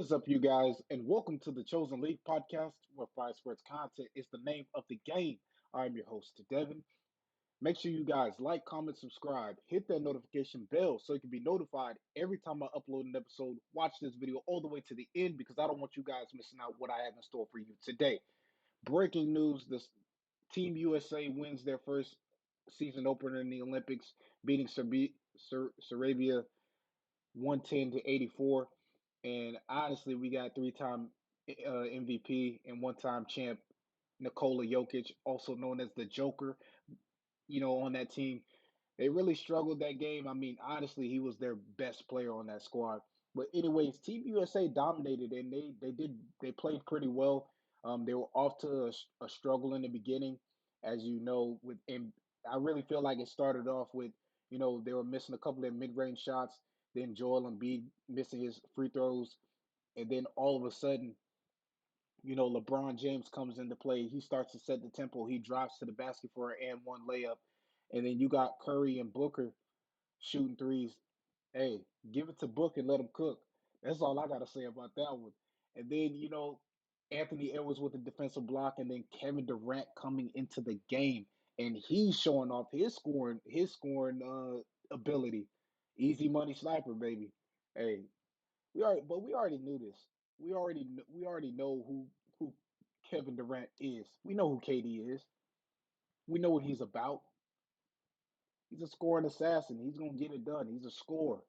is up, you guys, and welcome to the Chosen League podcast, where Five Sports content is the name of the game. I'm your host, Devon. Make sure you guys like, comment, subscribe, hit that notification bell so you can be notified every time I upload an episode. Watch this video all the way to the end because I don't want you guys missing out what I have in store for you today. Breaking news: this Team USA wins their first season opener in the Olympics, beating Serabia 110 to 84. And honestly, we got three-time MVP and one-time champ Nikola Jokic, also known as the Joker, on that team. They really struggled that game. I mean, honestly, he was their best player on that squad. But anyways, Team USA dominated and they played pretty well. They were off to a struggle in the beginning, as you know. And I really feel like it started off with they were missing a couple of mid-range shots. Then Joel Embiid missing his free throws, and then all of a sudden, LeBron James comes into play. He starts to set the tempo. He drives to the basket for an and one layup, and then you got Curry and Booker shooting threes. Hey, give it to Book and let him cook. That's all I got to say about that one. And then, Anthony Edwards with the defensive block, and then Kevin Durant coming into the game, and he's showing off his scoring ability. Easy money sniper, baby. Hey, we already knew this. We already know who Kevin Durant is. We know who KD is. We know what he's about. He's a scoring assassin. He's gonna get it done. He's a scorer.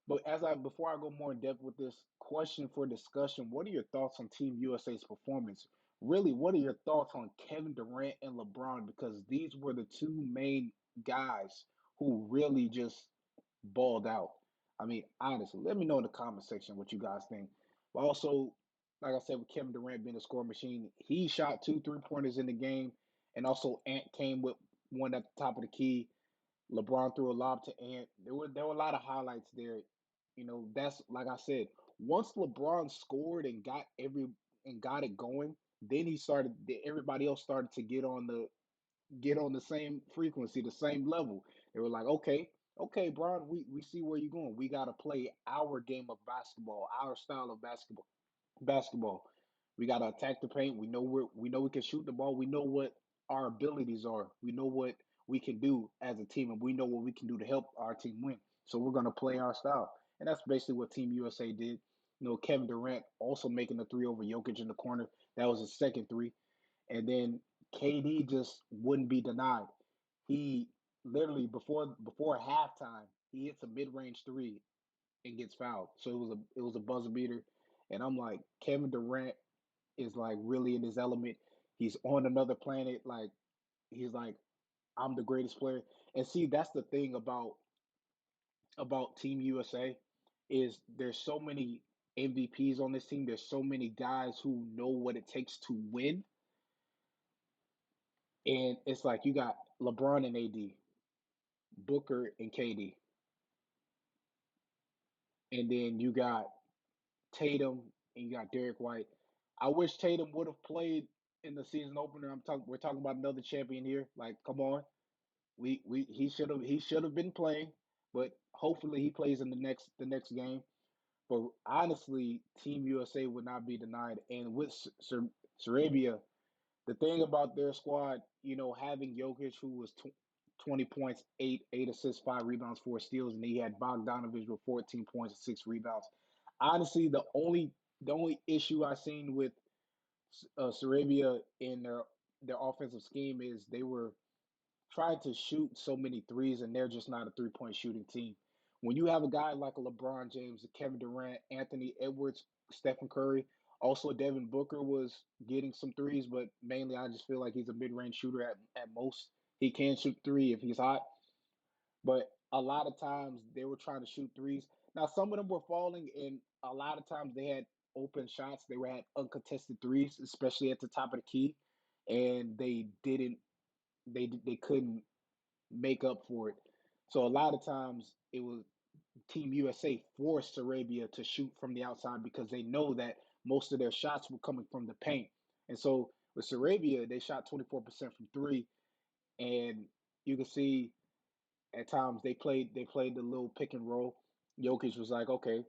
But before I go more in depth with this question for discussion, what are your thoughts on Team USA's performance? Really, what are your thoughts on Kevin Durant and LeBron? Because these were the two main guys who really just balled out. I mean, honestly, let me know in the comment section what you guys think. But also, like I said, with Kevin Durant being a score machine, he shot two three-pointers in the game, and also Ant came with one at the top of the key. LeBron threw a lob to Ant. There were a lot of highlights there. That's like I said. Once LeBron scored and got it going, then he started. Everybody else started to get on the same frequency, the same level. They were like, okay, Bron, we see where you're going. We got to play our game of basketball, our style of basketball. We got to attack the paint. We know we can shoot the ball. We know what our abilities are. We know what we can do as a team, and we know what we can do to help our team win. So we're going to play our style, and that's basically what Team USA did. Kevin Durant also making the three over Jokic in the corner. That was his second three, and then KD just wouldn't be denied. He literally before halftime, he hits a mid range three and gets fouled. So it was a buzzer beater, and I'm like, Kevin Durant is like really in his element. He's on another planet. Like he's like, I'm the greatest player. And see, that's the thing about Team USA is there's so many MVPs on this team. There's so many guys who know what it takes to win. And it's like you got LeBron and AD, Booker and KD, and then you got Tatum and you got Derek White. I wish Tatum would have played in the season opener. We're talking about another champion here. Like, come on. We he should have been playing, but hopefully he plays in the next game. But honestly, Team USA would not be denied. And with Serabia, the thing about their squad, having Jokic, who was 20 points, eight assists, 5 rebounds, 4 steals, and he had Bogdanovich with 14 points and 6 rebounds. Honestly, the only issue I seen with Serabia in their offensive scheme is they were trying to shoot so many threes, and they're just not a three-point shooting team. When you have a guy like a LeBron James, a Kevin Durant, Anthony Edwards, Stephen Curry, also Devin Booker was getting some threes, but mainly I just feel like he's a mid-range shooter at most. He can shoot three if he's hot, but a lot of times they were trying to shoot threes. Now some of them were falling, and a lot of times they had open shots. They had uncontested threes, especially at the top of the key, and they didn't. They couldn't make up for it. So a lot of times it was Team USA forced Arabia to shoot from the outside because they know that most of their shots were coming from the paint. And so with Sarabia, they shot 24% from three, and you can see at times they played the little pick and roll. Jokic was like, okay,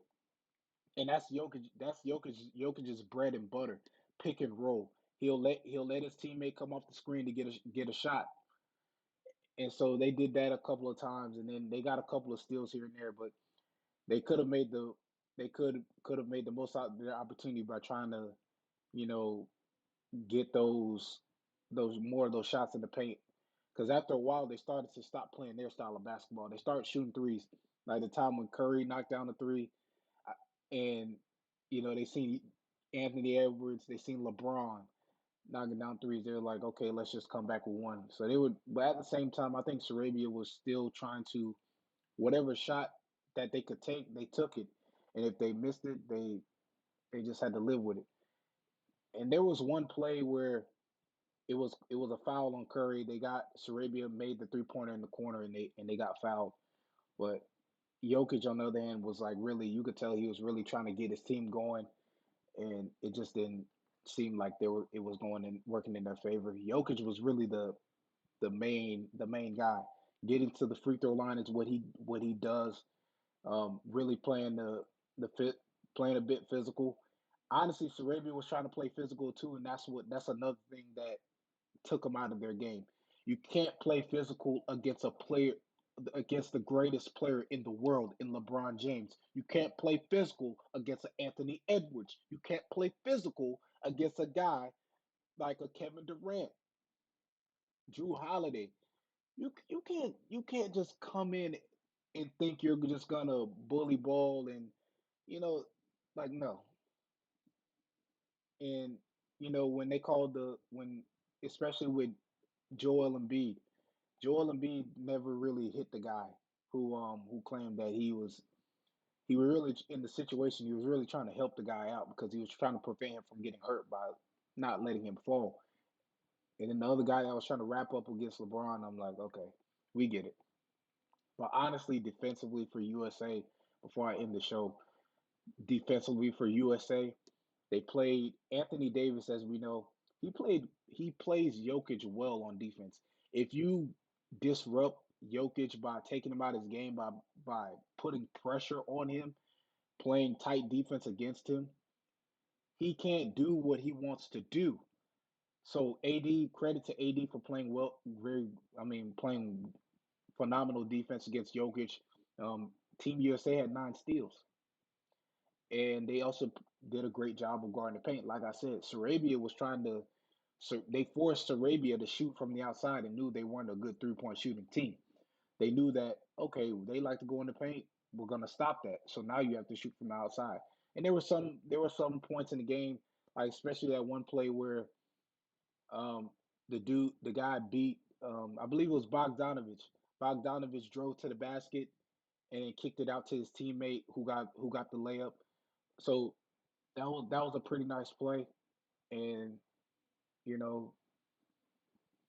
and that's Jokic. That's Jokic's bread and butter. Pick and roll. He'll let his teammate come off the screen to get a shot, and so they did that a couple of times, and then they got a couple of steals here and there, but they could have made the they could have made the most out of their opportunity by trying to you know get those more of those shots in the paint. Because after a while, they started to stop playing their style of basketball. They started shooting threes, like the time when Curry knocked down the three, and they seen Anthony Edwards, they seen LeBron knocking down threes. They were like, okay, let's just come back with one. So they would, but at the same time, I think Serabia was still trying to whatever shot that they could take, they took it, and if they missed it, they just had to live with it. And there was one play where it was a foul on Curry. They got Serabia made the 3-pointer in the corner, and they got fouled. But Jokic, on the other hand, was like really, you could tell he was really trying to get his team going, and it just didn't seem like it was going and working in their favor. Jokic was really the main guy. Getting to the free throw line is what he does. Really the fit, playing a bit physical. Honestly, Sarabia was trying to play physical too, and that's another thing that took them out of their game. You can't play physical against the greatest player in the world in LeBron James. You can't play physical against an Anthony Edwards. You can't play physical against a guy like a Kevin Durant, Drew Holiday. You can't just come in and think you're just gonna bully ball and you know like no. And when they called the when especially with Joel Embiid, Joel Embiid never really hit the guy who claimed that he was really in the situation. He was really trying to help the guy out because he was trying to prevent him from getting hurt by not letting him fall. And then the other guy that was trying to wrap up against LeBron, I'm like, okay, we get it. But honestly, defensively for USA, before I end the show, defensively for USA, they played Anthony Davis, as we know. He plays Jokic well on defense. If you disrupt Jokic by taking him out of his game by putting pressure on him, playing tight defense against him, he can't do what he wants to do. So AD, credit to AD for playing well, playing phenomenal defense against Jokic. Team USA had 9 steals, and they also did a great job of guarding the paint. Like I said, Sarabia was trying to, so they forced Sarabia to shoot from the outside and knew they weren't a good 3-point shooting team. They knew that okay, they like to go in the paint. We're gonna stop that. So now you have to shoot from the outside. And there were some points in the game, like especially that one play where um, the guy beat, I believe it was Bogdanovich. Bogdanovich drove to the basket and then kicked it out to his teammate who got the layup. So that was a pretty nice play, and you know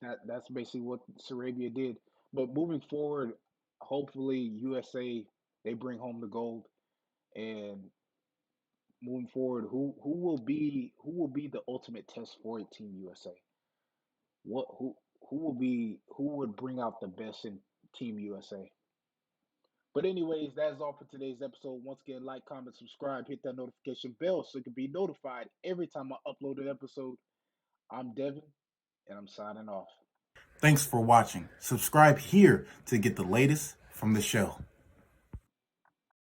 that's basically what Sarabia did. But moving forward, hopefully USA they bring home the gold, and moving forward, who will be the ultimate test for Team USA? What who would bring out the best in Team USA? But anyways, that's all for today's episode. Once again, like, comment, subscribe, hit that notification bell so you can be notified every time I upload an episode. I'm Devon, and I'm signing off. Thanks for watching. Subscribe here to get the latest from the show.